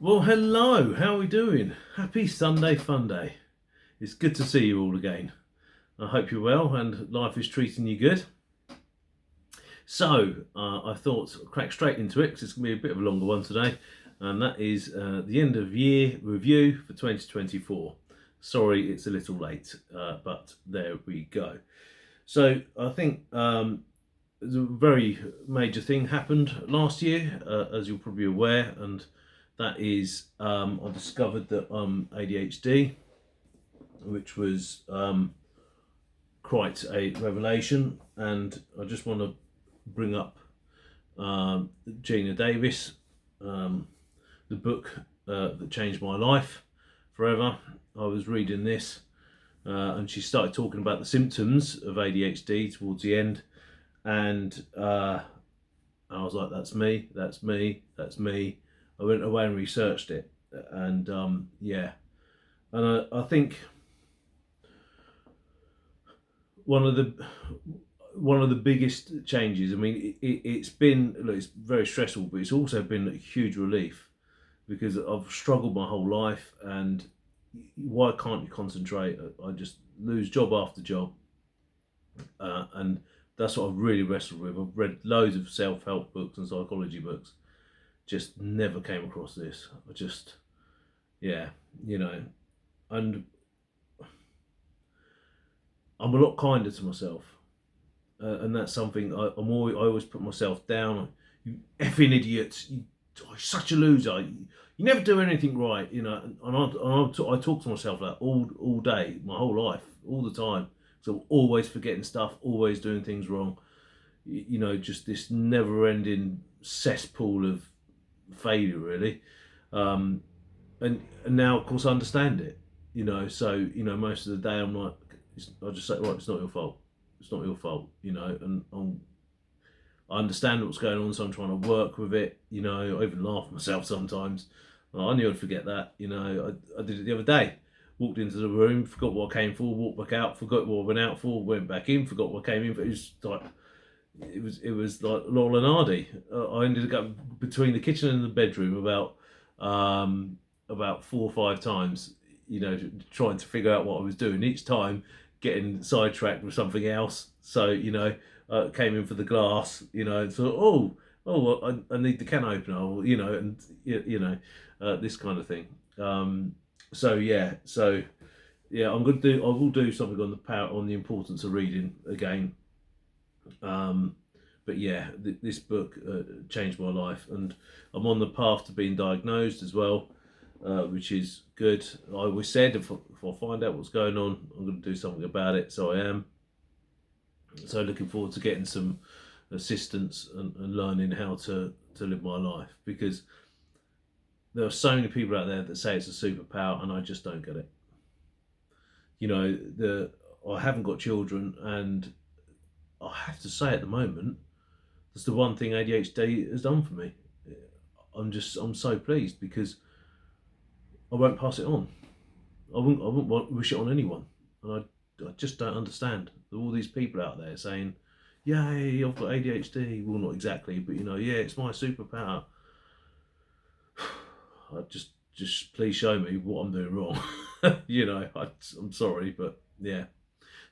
Well, hello, how are we doing? Happy Sunday fun day. It's good to see you all again. I hope you're well and life is treating you good. So, I thought I'd crack straight into it because it's going to be a bit of a longer one today, and that is the end of year review for 2024. Sorry, it's a little late, but there we go. So, I think a very major thing happened last year, as you're probably aware, and that is I discovered that I'm ADHD, which was quite a revelation, and I just want to bring up Gina Davis, the book that changed my life forever. I was reading this, and she started talking about the symptoms of ADHD towards the end, and I was like, that's me, that's me, that's me. I went away and researched it, and and I think one of the biggest changes. I mean, it's been, look, it's very stressful, but it's also been a huge relief because I've struggled my whole life, and why can't you concentrate? I just lose job after job, and that's what I've really wrestled with. I've read loads of self-help books and psychology books, just never came across this. I just, yeah, and I'm a lot kinder to myself, and that's something I always put myself down. You effing idiot! You're such a loser. You never do anything right, I talk to myself like all day, my whole life, all the time. So I'm always forgetting stuff, always doing things wrong. Just this never-ending cesspool of failure, really. And now, of course, I understand it. So most of the day I'm like, I'll just say, right, it's not your fault. It's not your fault. And I understand what's going on, so I'm trying to work with it. I even laugh at myself sometimes. I knew I'd forget that. I did it the other day. Walked into the room, forgot what I came for, walked back out, forgot what I went out for, went back in, forgot what I came in for. It was like Laurel and Hardy. I ended up between the kitchen and the bedroom about 4 or 5 times, trying to figure out what I was doing. Each time getting sidetracked with something else. So came in for the glass, and so I need the can opener, and this kind of thing. I will do something on the importance of reading again. But yeah, this book changed my life, and I'm on the path to being diagnosed as well, which is good. I always said if I find out what's going on, I'm going to do something about it, so I am. So looking forward to getting some assistance and learning how to live my life, because there are so many people out there that say it's a superpower, and I just don't get it. I haven't got children, and I have to say at the moment, that's the one thing ADHD has done for me. I'm so pleased because I won't pass it on. I wouldn't wish it on anyone, and I just don't understand all these people out there saying, "Yay, I've got ADHD." Well, not exactly, but yeah, it's my superpower. I just please show me what I'm doing wrong. I'm sorry, but yeah.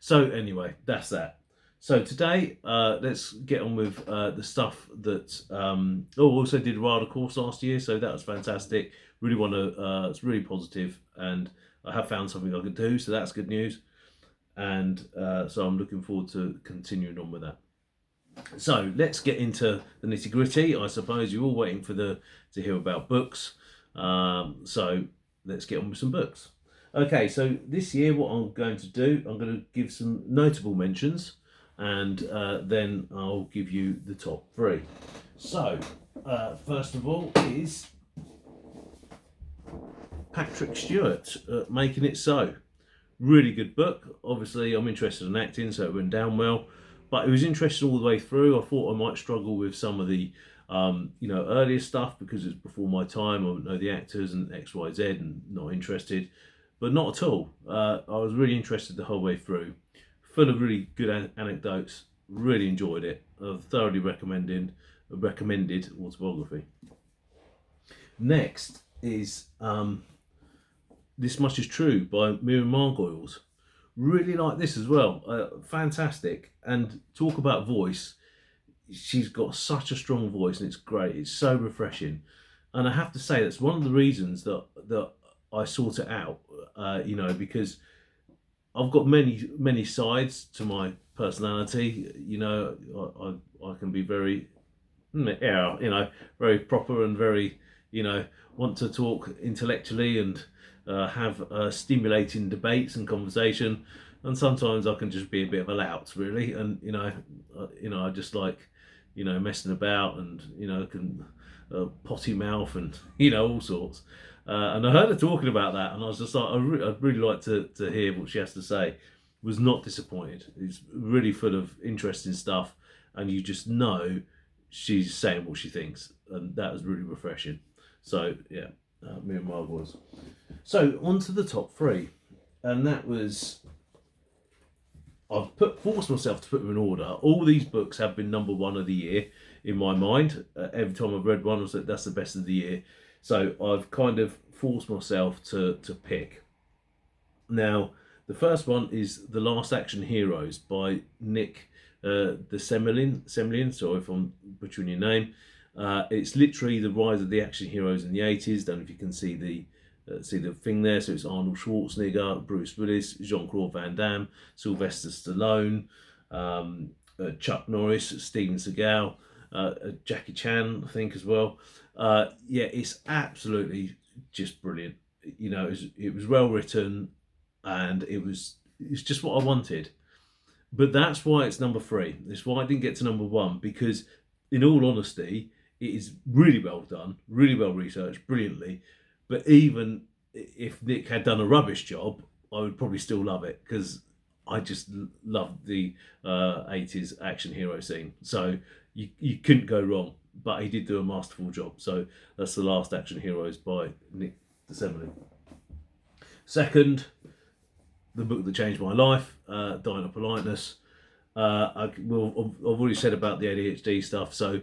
So anyway, that's that. So today, let's get on with the stuff that. Also did a RADA course last year, so that was fantastic. Really want to. It's really positive, and I have found something I can do, so that's good news. And so I'm looking forward to continuing on with that. So let's get into the nitty gritty. I suppose you're all waiting to hear about books. So let's get on with some books. Okay, so this year what I'm going to do, I'm going to give some notable mentions, and then I'll give you the top 3. So first of all is Patrick Stewart, Making It So. Really good book. Obviously I'm interested in acting, so it went down well, but it was interesting all the way through. I thought I might struggle with some of the earlier stuff because it's before my time. I don't know the actors and XYZ and not interested, but not at all. I was really interested the whole way through. Full of really good anecdotes. Really enjoyed it. Thoroughly recommended autobiography. Next is This Much Is True by Miriam Margolyes. Really like this as well. Fantastic. And talk about voice. She's got such a strong voice, and it's great. It's so refreshing. And I have to say, that's one of the reasons that I sought it out. Because I've got many sides to my personality. I can be very, very proper and very, want to talk intellectually and have stimulating debates and conversation. And sometimes I can just be a bit of a lout, really. And I just like, messing about, and can potty mouth, and all sorts. And I heard her talking about that, and I was just like, I'd really like to hear what she has to say. Was not disappointed. It's really full of interesting stuff, and you just know she's saying what she thinks, and that was really refreshing. So yeah, me and Marg was. So on to the top three, and that was, I've forced myself to put them in order. All these books have been number one of the year in my mind. Every time I've read one, I said that's the best of the year. So I've kind of forced myself to pick. Now, the first one is The Last Action Heroes by Nick de Semlyen. Sorry if I'm butchering your name. It's literally the rise of the action heroes in the 80s. Don't know if you can see the thing there. So it's Arnold Schwarzenegger, Bruce Willis, Jean-Claude Van Damme, Sylvester Stallone, Chuck Norris, Steven Seagal, Jackie Chan, I think, as well. It's absolutely just brilliant. It was well written, and it's just what I wanted. But that's why it's number three. That's why I didn't get to number one, because in all honesty, it is really well done, really well researched, brilliantly. But even if Nick had done a rubbish job, I would probably still love it, because I just loved the 80s action hero scene. So you couldn't go wrong. But he did do a masterful job. So that's The Last Action Heroes by Nick de Semlyen. Second, the book that changed my life, Dying of Politeness. I've already said about the ADHD stuff. So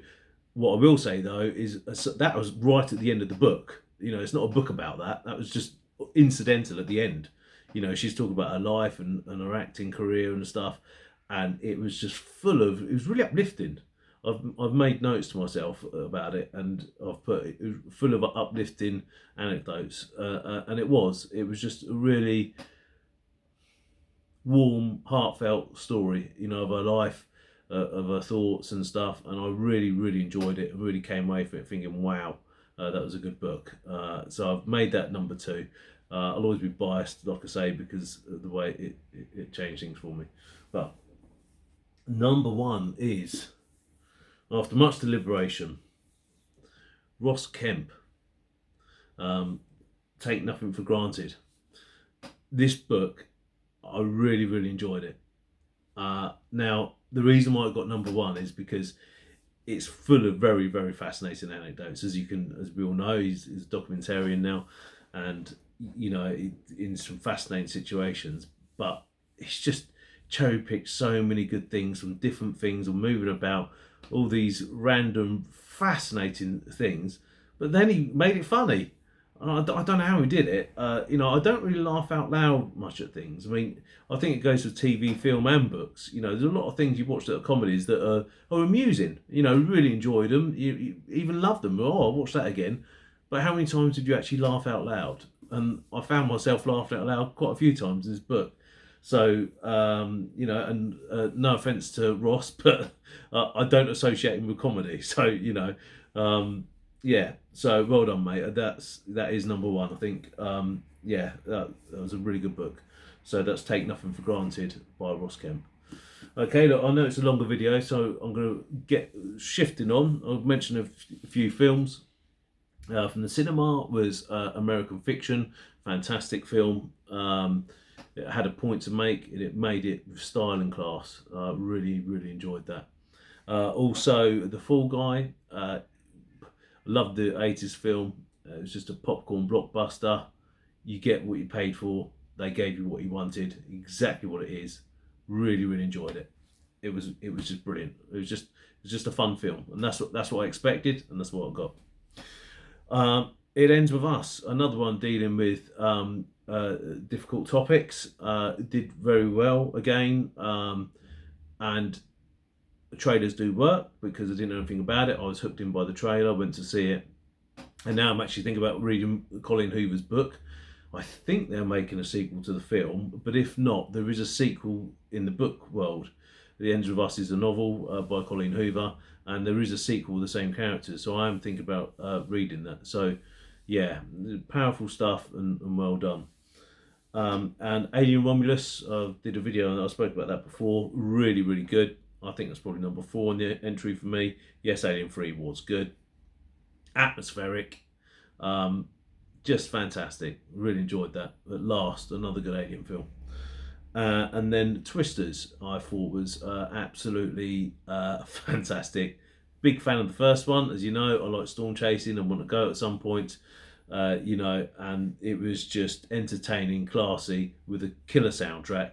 what I will say, though, is that was right at the end of the book. It's not a book about that. That was just incidental at the end. She's talking about her life and her acting career and stuff. And it was just it was really uplifting. I've made notes to myself about it, and I've put it was full of uplifting anecdotes. And it was just a really warm, heartfelt story, of her life, of her thoughts and stuff. And I really, really enjoyed it. I really came away from it thinking, wow, that was a good book. So I've made that number two. I'll always be biased, like I say, because of the way it changed things for me. But number one is, after much deliberation, Ross Kemp, Take Nothing for Granted. This book, I really, really enjoyed it. Now, the reason why it got number one is because it's full of very, very fascinating anecdotes. As we all know, he's a documentarian now, and in some fascinating situations. But it's just cherry picked so many good things from different things, or moving about all these random fascinating things. But then he made it funny. I don't know how he did it. I don't really laugh out loud much at things. I mean, I think it goes with TV, film, and books. There's a lot of things you watch that are comedies that are amusing. Really enjoyed them. You even love them. Oh, I'll watch that again. But how many times did you actually laugh out loud? And I found myself laughing out loud quite a few times in this book. So, and no offence to Ross, but I don't associate him with comedy. So, so well done, mate. That is number one. I think, that was a really good book. So that's Take Nothing for Granted by Ross Kemp. Okay, look, I know it's a longer video, so I'm going to get shifting on. I'll mention a few films. From the cinema was American Fiction, fantastic film. It had a point to make, and it made it with style and class. Really, really enjoyed that. Also, The Fall Guy. Loved the 80s film. It was just a popcorn blockbuster. You get what you paid for. They gave you what you wanted, exactly what it is. Really, really enjoyed it. It was just brilliant. It was just a fun film, and that's what I expected, and that's what I got. It Ends With Us, another one dealing with difficult topics. Did very well again, and trailers do work because I didn't know anything about it. I was hooked in by the trailer, went to see it, and now I'm actually thinking about reading Colin Hoover's book. I think they're making a sequel to the film, but if not, there is a sequel in the book world. The Ends With Us is a novel by Colin Hoover, and there is a sequel with the same characters. So I am thinking about reading that. So, yeah, powerful stuff and well done. And Alien Romulus, did a video and I spoke about that before. Really, really good. I think that's probably number 4 in the entry for me. Yes, Alien 3 was good. Atmospheric. Just fantastic. Really enjoyed that. At last, another good Alien film. And then Twisters, I thought was absolutely fantastic. Big fan of the first one, as you know. I like storm chasing and want to go at some point. And it was just entertaining, classy, with a killer soundtrack.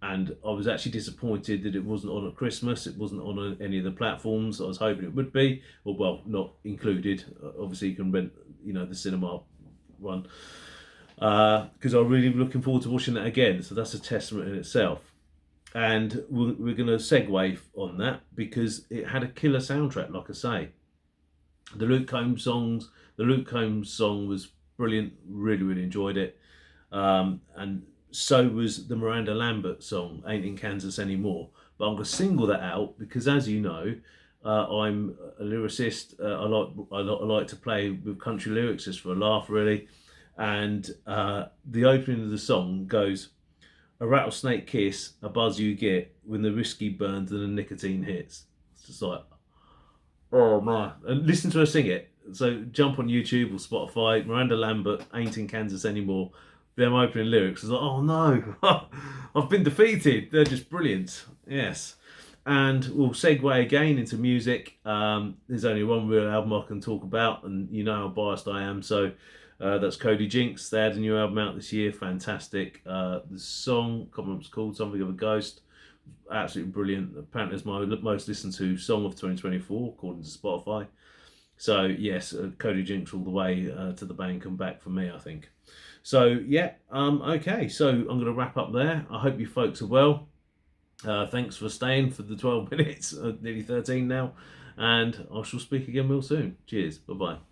And I was actually disappointed that it wasn't on at Christmas. It wasn't on any of the platforms I was hoping it would be, or well, not included. Obviously, you can rent, the cinema one, because I'm really looking forward to watching that again. So that's a testament in itself. And we're going to segue on that because it had a killer soundtrack, like I say. The Luke Combs song was brilliant. Really, really enjoyed it. And so was the Miranda Lambert song, Ain't in Kansas Anymore. But I'm going to single that out because, as you know, I'm a lyricist. I like to play with country lyrics just for a laugh, really. And the opening of the song goes, "A rattlesnake kiss, a buzz you get when the whiskey burns and the nicotine hits." It's just like, oh man. And listen to her sing it. So jump on YouTube or Spotify, Miranda Lambert, Ain't in Kansas Anymore. Them opening lyrics. It's like, oh no, I've been defeated. They're just brilliant. Yes. And we'll segue again into music. There's only one real album I can talk about, and you know how biased I am. So that's Cody Jinks. They had a new album out this year. Fantastic. The song, I can't remember what it's called, Something of a Ghost. Absolutely brilliant. Apparently it's my most listened to song of 2024, according to Spotify. So yes, Cody Jinks all the way to the bank and back for me, I think. So yeah, okay. So I'm going to wrap up there. I hope you folks are well. Thanks for staying for the 12 minutes, nearly 13 now, and I shall speak again real soon. Cheers. Bye bye.